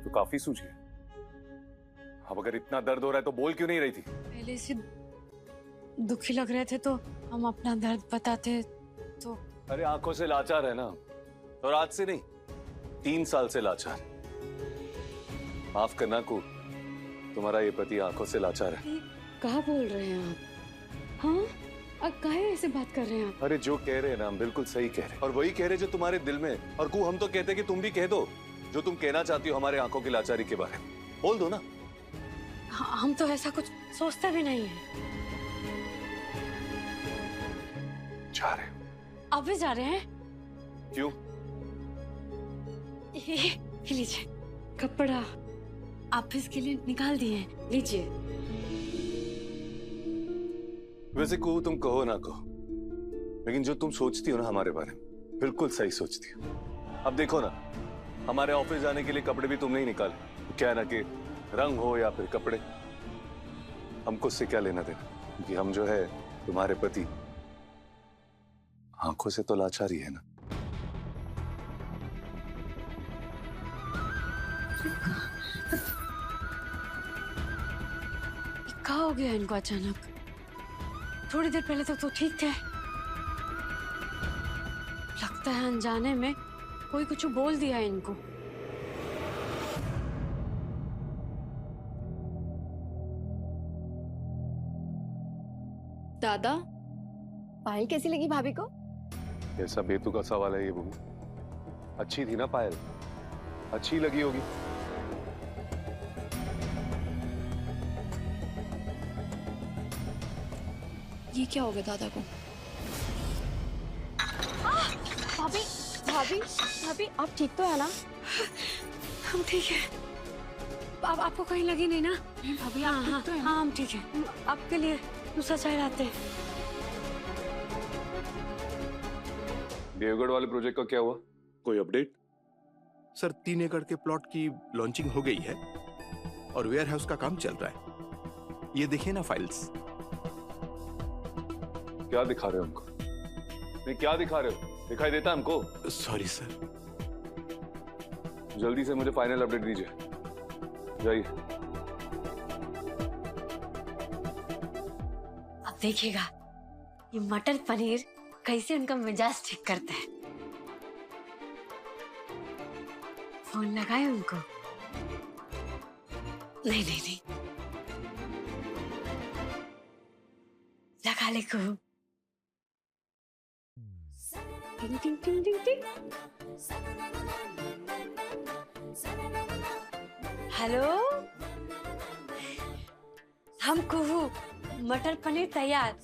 तो काफी सूझ गया। अब अगर इतना दर्द हो रहा है तो बोल क्यों नहीं रही थी? पहले से दुखी लग रहे थे तो हम अपना दर्द बताते तो। अरे आंखों से लाचार है ना, और आज से नहीं 3 साल से लाचार। माफ करना को, तुम्हारा ये पति आंखों से लाचार है। कहाँ बोल रहे हैं आप? हाँ, अब काहे ऐसे बात कर रहे हैं आप? अरे जो कह रहे हैं ना हम बिल्कुल सही कह रहे हैं, और वही कह रहे जो तुम्हारे दिल में। और को हम तो कहते कि तुम भी कह दो जो तुम कहना चाहती हो हमारे आंखों की लाचारी के बारे में। बोल दो ना। हम तो ऐसा कुछ सोचते भी नहीं है। जा रहे हो? आप भी जा रहे हैं? क्यों? ये लीजिए कपड़ा ऑफिस के लिए निकाल दिए हैं, लीजिए। वैसे को तुम कहो ना कहो, लेकिन जो तुम सोचती हो ना हमारे बारे में बिल्कुल सही सोचती हो। अब देखो ना, हमारे ऑफिस जाने के लिए कपड़े भी तुमने ही निकाले। क्या ना कि रंग हो या फिर कपड़े, हमको उससे क्या लेना देना कि हम जो है तुम्हारे पति आंखों से तो लाचार ही है ना। क्या हो गया इनको अचानक? थोड़ी देर पहले तो ठीक थे। लगता है अनजाने में कोई कुछ बोल दिया इनको। दादा, पायल कैसी लगी भाभी को? कैसा बेतुका सवाल है ये बहू? अच्छी थी ना पायल, अच्छी लगी होगी। ये क्या हो गया दादा को? भाभी भाभी भाभी, आप ठीक तो है ना? हम ठीक है। आपको कहीं लगी नहीं ना? नहीं भाभी, हाँ आप ठीक हाँ तो है? हाँ, हम ठीक है। आपके लिए दूसरा चाय लाते हैं। देवगढ़ वाले प्रोजेक्ट का क्या हुआ? कोई अपडेट? सर 3 एकड़ के प्लॉट की लॉन्चिंग हो गई है और वेयर हाउस का काम चल रहा है। ये देखिए ना फाइल्स। क्या दिखा रहे हो हमको? नहीं क्या दिखा रहे हो? दिखाई देता है हमको? Sorry sir. जल्दी से मुझे फाइनल अपडेट दीजिए, जाइए। अब देखिएगा ये मटर पनीर कैसे उनका मिजाज ठीक करता है। फोन लगाए उनको? नहीं नहीं नहीं, लगा ले को। टिंग टिंग टिंग टिंग टिंग। हेलो, हम कुहू, मटर पनीर तैयार।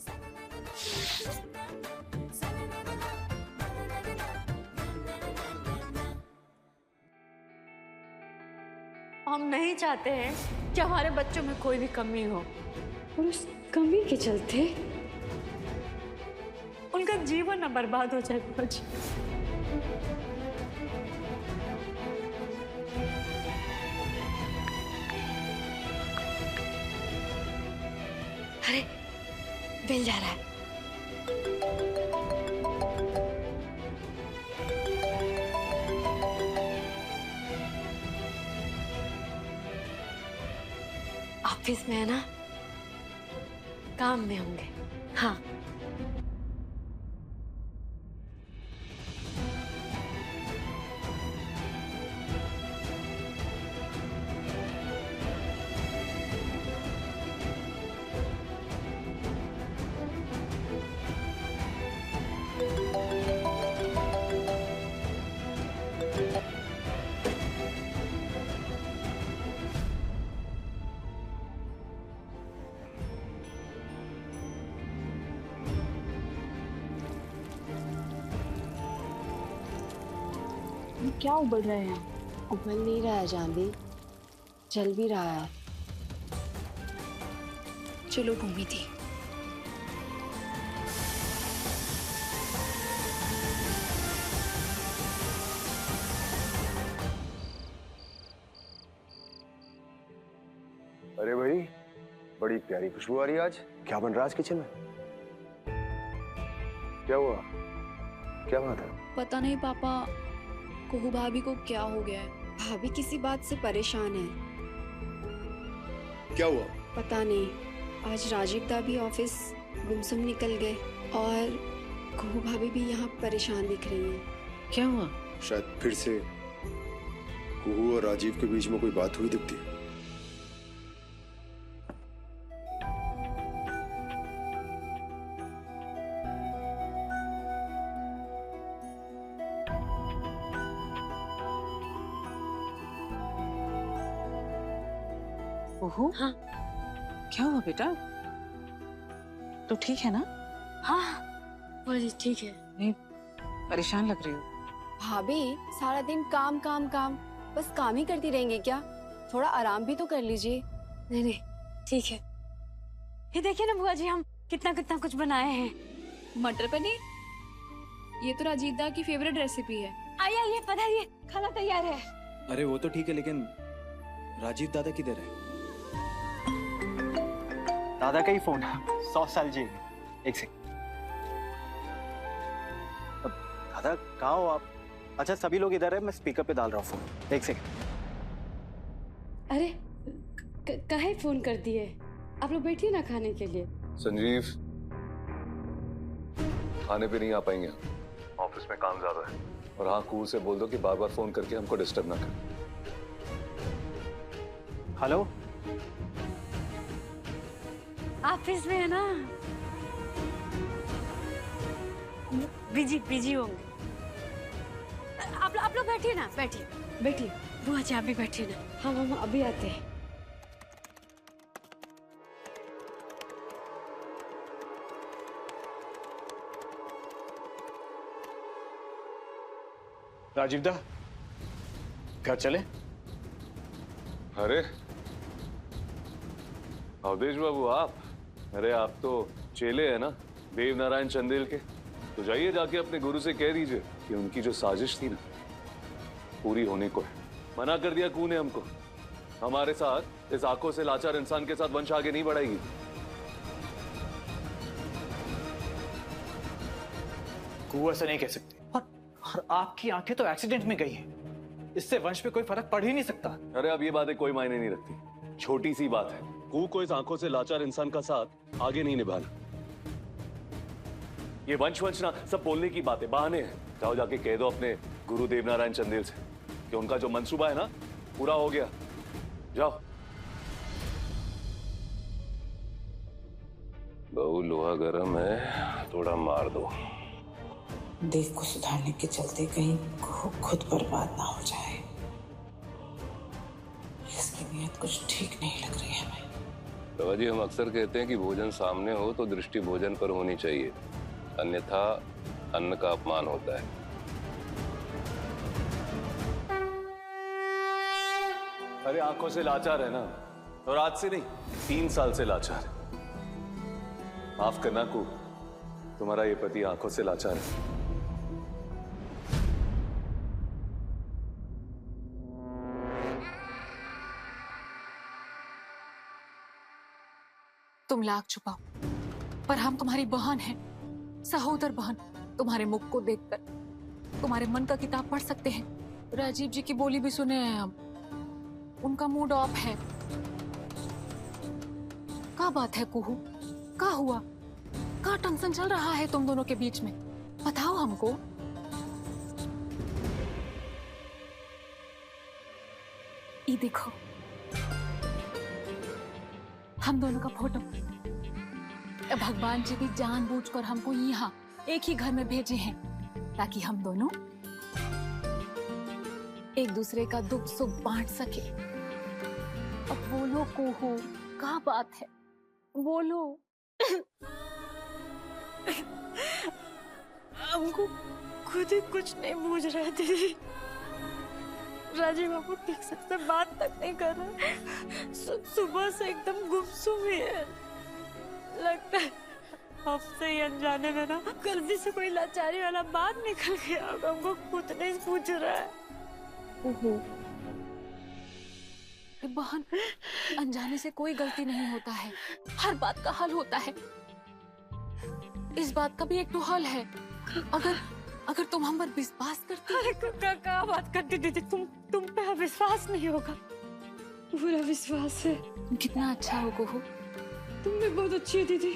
हम नहीं चाहते हैं कि हमारे बच्चों में कोई भी कमी हो, और उस कमी के चलते उनका जीवन न बर्बाद हो जाए। अरे बिल जा रहा है। ऑफिस में है ना, काम में होंगे। हाँ क्या उबल रहे हैं? उबल नहीं रहा है जानवी, जल भी रहा है। चलो भूमि थी। अरे भाई, बड़ी प्यारी खुशबू आ रही है आज। क्या बन रहा है आज किचन में? क्या हुआ? क्या बात है? पता नहीं पापा, कुहू भाभी को क्या हो गया है। भाभी किसी बात से परेशान है। क्या हुआ? पता नहीं, आज राजीव दा भी ऑफिस गुमसुम निकल गए और कुहू भाभी भी यहाँ परेशान दिख रही है। क्या हुआ? शायद फिर से कुहू और राजीव के बीच में कोई बात हुई दिखती है। ओहो, हाँ। क्या हुआ बेटा? तो ठीक है ना? हाँ बोली ठीक है। नहीं, परेशान लग रही हो। भाभी सारा दिन काम काम काम, बस काम ही करती रहेंगे क्या? थोड़ा आराम भी तो कर लीजिए। नहीं नहीं ठीक है। ये देखिए ना बुआ जी, हम कितना कितना कुछ बनाए हैं। मटर पनीर, ये तो राजीव दा की फेवरेट रेसिपी है। आइए आइए पधारिए, खाना तैयार है। अरे वो तो ठीक है, लेकिन राजीव दादा किधर है? दादा का ही फोन 100 साल जी। एक सेकंड। दादा कहाँ हो आप? अच्छा सभी लोग इधर है, मैं स्पीकर पे डाल रहा हूँ फोन। एक सेकंड। अरे काहे फोन कर दिए? आप लोग बैठिए ना खाने के लिए। संजीव, खाने पे नहीं आ पाएंगे, ऑफिस में काम ज्यादा है। और हाँ, कूल से बोल दो कि बार बार फोन करके हमको डिस्टर्ब ना करें। हेलो, ऑफिस में है ना, बिजी बिजी होंगे। आप लोग बैठिए ना, बैठिए बैठिए। बुआ जी आप भी बैठिए ना। हम अभी आते हैं। राजीव दा, घर चले? अरे अवधेश बाबू आप, अरे आप तो चेले हैं ना देव नारायण चंदेल के। तो जाइए जाके अपने गुरु से कह दीजिए कि उनकी जो साजिश थी ना पूरी होने को है। मना कर दिया कू ने हमको। हमारे साथ इस आंखों से लाचार इंसान के साथ वंश आगे नहीं बढ़ाएगी। कुहू ऐसा नहीं कह सकती। और आपकी आंखें तो एक्सीडेंट में गई हैं। इससे वंश पे कोई फर्क पड़ ही नहीं सकता। अरे अब ये बातें कोई मायने नहीं रखती, छोटी सी बात है। कू को इस आंखों से लाचार इंसान का साथ आगे नहीं निभाना। ये वंश ना सब बोलने की बातें, बहाने हैं। जाओ जाके कह दो अपने गुरु देव नारायण चंदेल से कि उनका जो मंसूबा है ना पूरा हो गया। जाओ। बहु लोहा गर्म है, थोड़ा मार दो। देव को सुधारने के चलते कहीं खुद बर्बाद ना हो जाए। इसकी नीयत कुछ ठीक नहीं लग रही है हमें। बाबा जी, हम अक्सर कहते हैं कि भोजन सामने हो तो दृष्टि भोजन पर होनी चाहिए, अन्यथा अन्न का अपमान होता है। अरे आंखों से लाचार है ना, और आज से नहीं 3 साल से लाचार है। माफ करना कू, तुम्हारा ये पति आंखों से लाचार है। तुम लाख छुपाओ, पर हम तुम्हारी बहन हैं, सहोदर बहन। तुम्हारे मुख को देखकर तुम्हारे मन का किताब पढ़ सकते हैं। राजीव जी की बोली भी सुने हैं हम, उनका मूड ऑफ है। क्या बात है कुहू, क्या हुआ? क्या टेंशन चल रहा है तुम दोनों के बीच में? बताओ हमको। ये देखो हम दोनों का फोटो। भगवान जी भी जानबूझकर हमको यहाँ एक ही घर में भेजे हैं ताकि हम दोनों एक दूसरे का दुख सुख बांट सके। अब बोलो कुहू, क्या बात है? बोलो। हमको खुद ही कुछ नहीं बूझ रहा दीदी। राजीव बाबू ठीक से बात तक नहीं कर रहा। सुबह से एकदम गुमसुम ही है। लगता है हमसे ही अनजाने में ना गलती से कोई लाचारी वाला बात निकल गया। हमको खुद नहीं पूछ रहा है। ओहो, बहन, अनजाने से कोई गलती नहीं होता है, हर बात का हल होता है। इस बात का भी एक तो हल है। अगर तुम हम पर विश्वास करती। अरे क्या बात करती दीदी, तुम पे विश्वास नहीं होगा, पूरा विश्वास है। कितना अच्छा हो कुहू। तुम भी बहुत अच्छी है दीदी।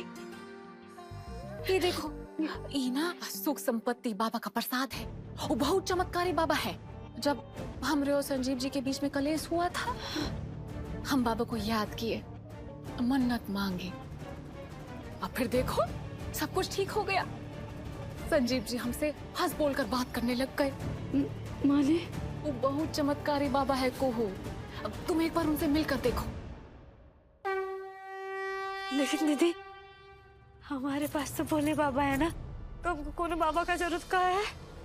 ये देखो, ये ना सुख संपत्ति बाबा का प्रसाद है। वो बहुत चमत्कारी बाबा है। जब हमरे और संजीव जी के बीच में कलेश हुआ था, हम बाबा को याद किए, मन्नत मांगे, और फिर देखो सब कुछ ठीक हो गया। संजीव जी हमसे हंस बोलकर बात करने लग गए। माने वो बहुत चमत्कारी बाबा है कुहू। अब तुम एक बार उनसे मिलकर देखो। लेकिन दीदी, हमारे पास तो भोले बाबा है ना, तो हमको कोनो बाबा का जरूरत का है।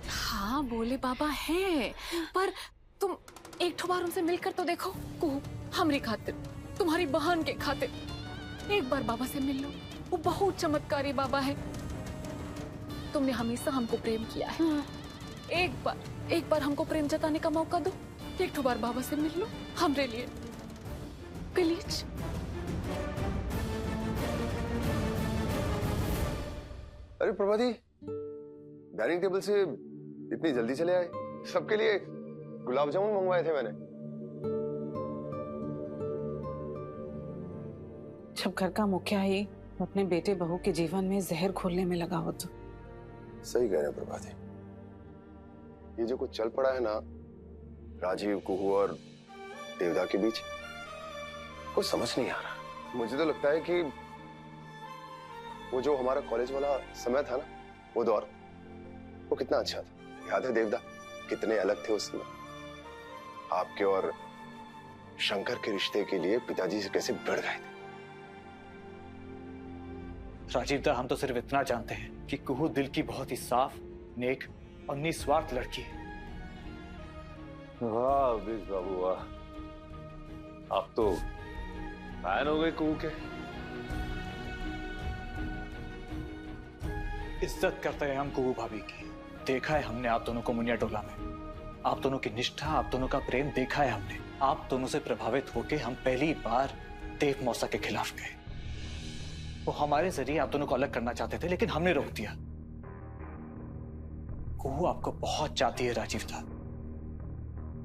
हाँ भोले बाबा हैं, पर तुम एक ठो बार उनसे मिलकर तो देखो कुहू, हमारी खातिर, तुम्हारी बहन के खातिर। एक बार बाबा से मिल लो, वो बहुत चमत्कारी बाबा है। तुमने हमेशा हमको प्रेम किया है। हाँ। एक बार हमको प्रेम जताने का मौका दो। एक ठो बार बाबा से मिल लो हमरे लिए, प्लीज। अरे प्रभाती, डाइनिंग टेबल से इतनी जल्दी चले आए? सबके लिए गुलाब जामुन मंगवाए थे मैंने। जब घर का मुखिया ही अपने बेटे बहू के जीवन में जहर घोलने में लगा हो तो। सही कह रहे हैं प्रभाती, ये जो कुछ चल पड़ा है ना राजीव, कुहू और देवदा के बीच, कुछ समझ नहीं आ रहा। मुझे तो लगता है कि वो जो हमारा कॉलेज वाला समय था ना, वो दौर, वो कितना अच्छा था। याद है देवदा, कितने अलग थे उस समय। आपके और शंकर के रिश्ते के लिए पिताजी से कैसे भिड़ गए थे। राजीव दा, हम तो सिर्फ इतना जानते हैं कि कुहू दिल की बहुत ही साफ, नेक और निस्वार्थ लड़की है। वाह बीज बाबू वाह, आप तो फैन हो गए कुहू के। इज्जत करते हैं हम कुहू भाभी की। देखा है हमने आप दोनों को मुनिया टोला में, आप दोनों की निष्ठा, आप दोनों का प्रेम देखा है हमने। आप दोनों से प्रभावित होके हम पहली बार देव मौसा के खिलाफ गए। वो हमारे जरिए आप दोनों को अलग करना चाहते थे, लेकिन हमने रोक दिया। कुहू आपको बहुत चाहती है राजीव दा,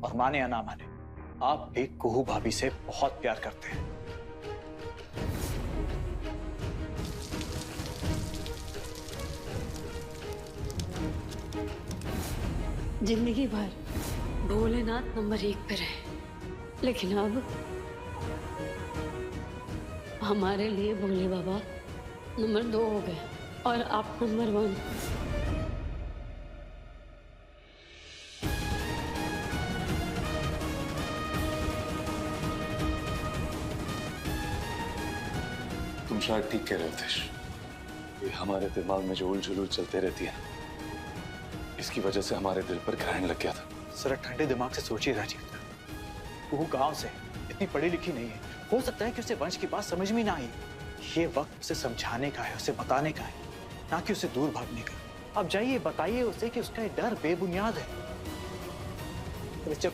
और माने या ना माने, आप भी कुहू भाभी से बहुत प्यार करते हैं। जिंदगी भर भोलेनाथ नंबर 1 पे रहे, लेकिन अब हमारे लिए भोले बाबा नंबर 2 हो गए और आप नंबर 1। तुम शायद ठीक कह रहे हो तेश। ये हमारे दिमाग में जो उलझुल चलते रहती है, इसकी वजह से हमारे दिल पर ग्रहण लग गया था। जरा ठंडे दिमाग से सोचिए राजीव दा, कुहू गांव से, इतनी पढ़ी लिखी नहीं है। हो सकता है कि उसे वंश की बात समझ में ना आई। ये वक्त उसे समझाने का है, उसे बताने का है, ना कि उसे दूर भागने का। अब जाइए बताइए उसे कि उसका ये डर बेबुनियाद है। तो जब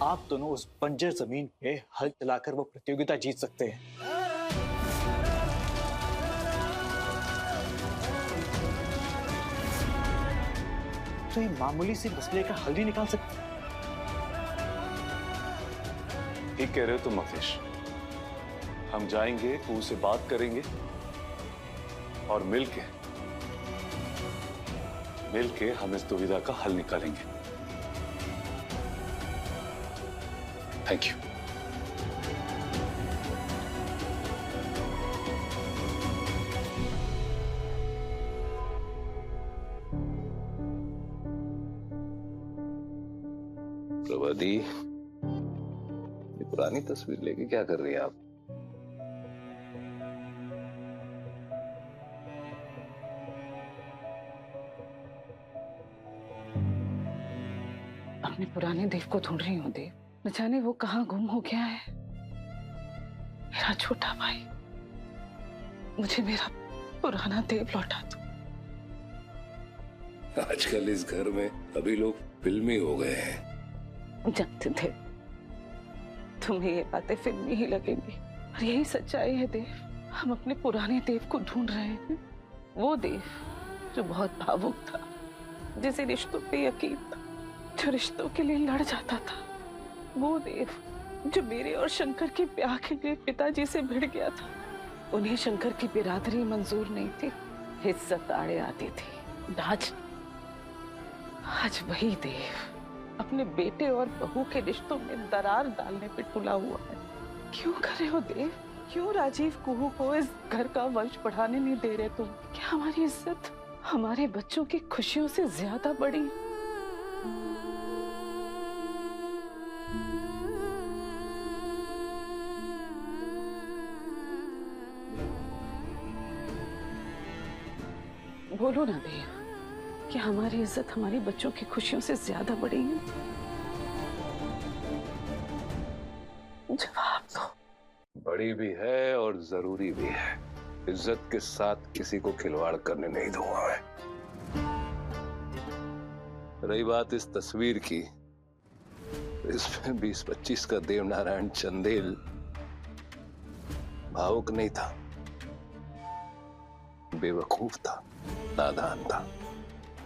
आप दोनों उस बंजर जमीन पे हल चलाकर वो प्रतियोगिता जीत सकते हैं, तो ये मामूली सी मसले का हल ही निकाल सकते हैं। ठीक कह रहे हो तुम अखिलेश। हम जाएंगे, कुहू से बात करेंगे और मिलके हम इस दुविधा का हल निकालेंगे। Thank you. प्रभाती, ये पुरानी तस्वीर लेके क्या कर रही है आप? अपने पुराने देव को ढूंढ रही हूँ देव। न जाने वो कहाँ गुम हो गया है। मेरा छोटा भाई, मुझे मेरा पुराना देव लौटा दो। आजकल इस घर में अभी लोग फिल्मी हो गए हैं। जानते थे तुम्हें ये बातें फिल्मी ही लगेंगी, और यही सच्चाई है देव। हम अपने पुराने देव को ढूंढ रहे हैं, वो देव जो बहुत भावुक था, जिसे रिश्तों पे यकीन था, जो रिश्तों के लिए लड़ जाता था, वो देव जो मेरे और शंकर के ब्याह के लिए पिताजी से भिड़ गया था। उन्हें शंकर की बिरादरी मंजूर नहीं थी, इज्जत आड़े आती थी। आज वही देव अपने बेटे और बहू के रिश्तों में दरार डालने पे तुला हुआ है। क्यों कर रहे हो देव? क्यों राजीव कुहू को इस घर का वंश बढ़ाने नहीं दे रहे तुम? क्या हमारी इज्जत हमारे बच्चों की खुशियों से ज्यादा बड़ी? बोलो ना देव, क्या हमारी इज्जत हमारी बच्चों की खुशियों से ज्यादा बड़ी है? जवाब दो। बड़ी भी है और जरूरी भी है। इज्जत के साथ किसी को खिलवाड़ करने नहीं दूंगा मैं। रही बात इस तस्वीर की, इसमें 20-25 का देवनारायण चंदेल भावुक नहीं था, बेवकूफ था, नादान था।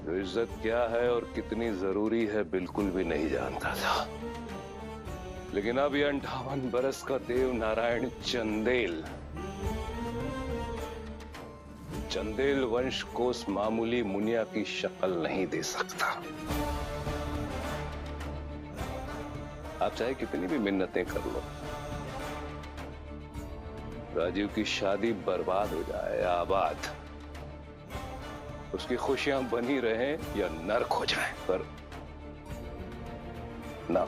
जो इज्जत क्या है और कितनी जरूरी है बिल्कुल भी नहीं जानता था। लेकिन अब ये 58 बरस का देव नारायण चंदेल वंश को उस मामूली मुनिया की शक्ल नहीं दे सकता। आप चाहे कितनी भी मिन्नतें कर लो, राजीव की शादी बर्बाद हो जाए या आबाद, उसकी खुशियां बनी रहें या नर्क हो जाए, पर ना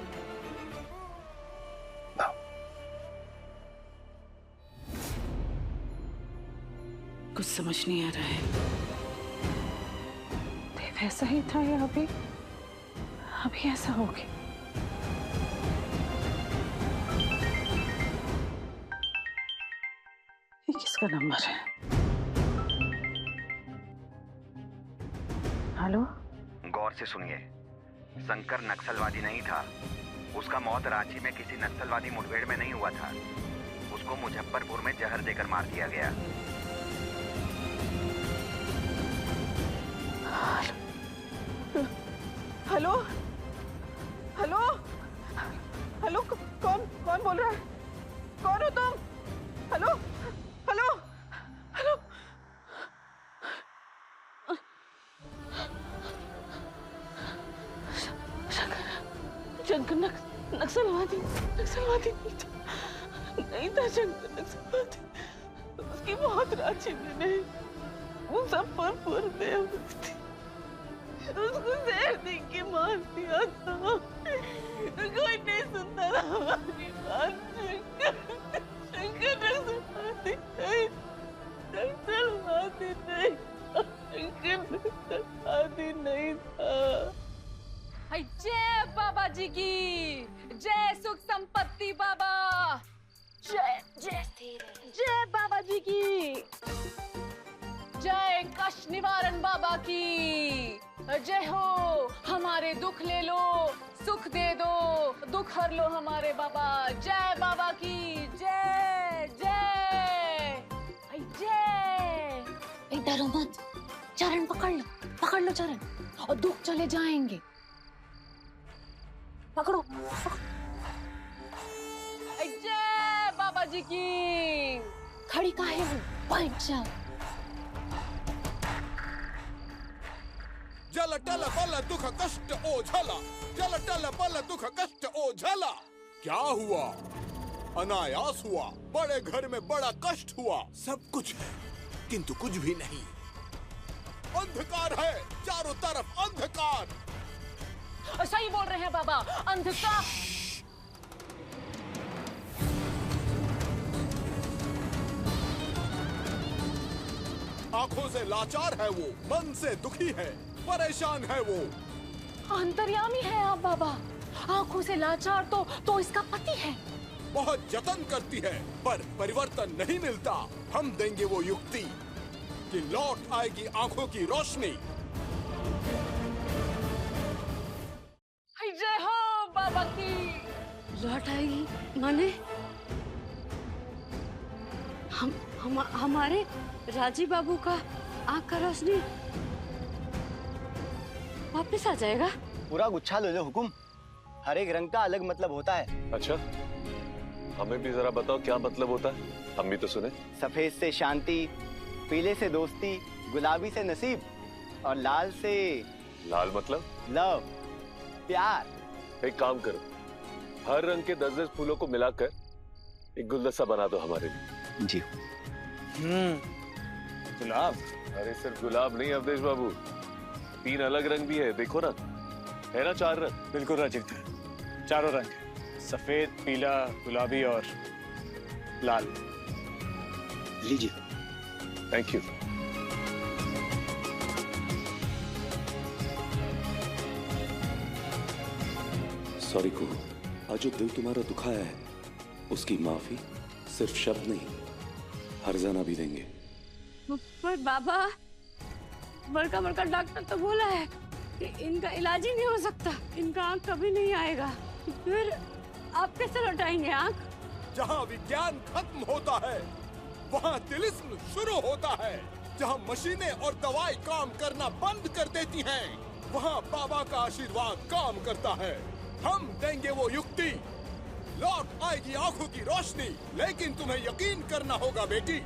कुछ समझ नहीं आ रहा है। देव ऐसा ही था या अभी ऐसा हो गया? ये किसका नंबर है? हेलो? गौर से सुनिए, शंकर नक्सलवादी नहीं था। उसका मौत रांची में किसी नक्सलवादी मुठभेड़ में नहीं हुआ था। उसको मुजफ्फरपुर में जहर देकर मार दिया गया। हेलो? हेलो? हेलो? कौन बोल रहा है? कौन हो तुम? हेलो? हेलो? हेलो? शंकर नक्सलवादी नहीं था। शंकर नक्सलवादी, उसकी मौत रांची में नहीं, मुजफ्फरपुर में हुई थी। उसको जहर दे के मार दिया था। कोई नहीं सुनता था हमारी बात। शंकर नक्सलवादी नहीं, नक्सलवादी नहीं था। जय बाबा जी की जय, सुख संपत्ति बाबा। जय बाबा जी की जय, कष्ट निवारण बाबा की जय हो। हमारे दुख ले लो, सुख दे दो, दुख हर लो हमारे बाबा। जय बाबा की जय जय जय। डरो मत, चरण पकड़ लो चरण, और दुख चले जाएंगे। पकड़ो। जय बाबा जी की। खड़ी काहे हो, बैठ जाओ। जल टल पल दुख कष्ट ओझला, जल टल पल दुख कष्ट ओझला। क्या हुआ? अनायास हुआ, बड़े घर में बड़ा कष्ट हुआ। सब कुछ है किंतु कुछ भी नहीं। अंधकार है चारों तरफ, अंधकार। सही बोल रहे हैं बाबा, अंधकार। आंखों से लाचार है वो, मन से दुखी है, परेशान है वो। अंतर्यामी है आप बाबा। आंखों से लाचार तो इसका पति है। बहुत जतन करती है पर परिवर्तन नहीं मिलता। हम देंगे वो युक्ति कि लौट आएगी आंखों की रोशनी। जय हो बाबा की। लौट आएगी माने? हमारे राजीव बाबू का आंख का रोशनी वापस आ जाएगा। पूरा गुच्छा ले लो हुकुम, हर एक रंग का अलग मतलब होता है। अच्छा, हमें भी जरा बताओ क्या मतलब होता है, हम भी तो सुने। सफेद से शांति, पीले से दोस्ती, गुलाबी से नसीब और लाल से लाल मतलब लव, प्यार। एक काम करो, हर रंग के 10-10 फूलों को मिलाकर एक गुलदस्ता बना दो हमारे लिए। जी। गुलाब? अरे सिर्फ गुलाब नहीं अवधेश बाबू, 3 अलग रंग भी है, देखो ना, है ना 4 रंग। बिल्कुल राजीव, चारों रंग, सफेद, पीला, गुलाबी और लाल। लीजिए। Thank you. सॉरी कुहू, आज जो दिल तुम्हारा दुखाया है उसकी माफी सिर्फ शब्द नहीं, हर्जाना भी देंगे। पर बाबा, बड़का बड़का डॉक्टर तो बोला है कि इनका इलाज ही नहीं हो सकता, इनका आंख कभी नहीं आएगा। फिर आप कैसे लौटाएंगे आंख? जहाँ विज्ञान खत्म होता है वहाँ तिलिस्म शुरू होता है। जहाँ मशीनें और दवाई काम करना बंद कर देती हैं, वहाँ बाबा का आशीर्वाद काम करता है। हम देंगे वो युक्ति, लौट आएगी आंखों की रोशनी, लेकिन तुम्हें यकीन करना होगा बेटी।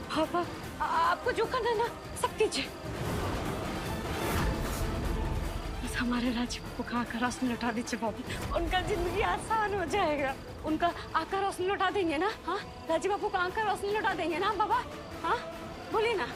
पापा, आपको जो करना है ना सब कीजिए, बस हमारे राजीव को आकर रोशनी लौटा दीजिए बाबा, उनका जिंदगी आसान हो जाएगा। उनका आकर रोशनी लौटा देंगे ना? हाँ, राजीव बाबू का आकर रोशनी लौटा देंगे ना बाबा? हाँ, बोलिए ना।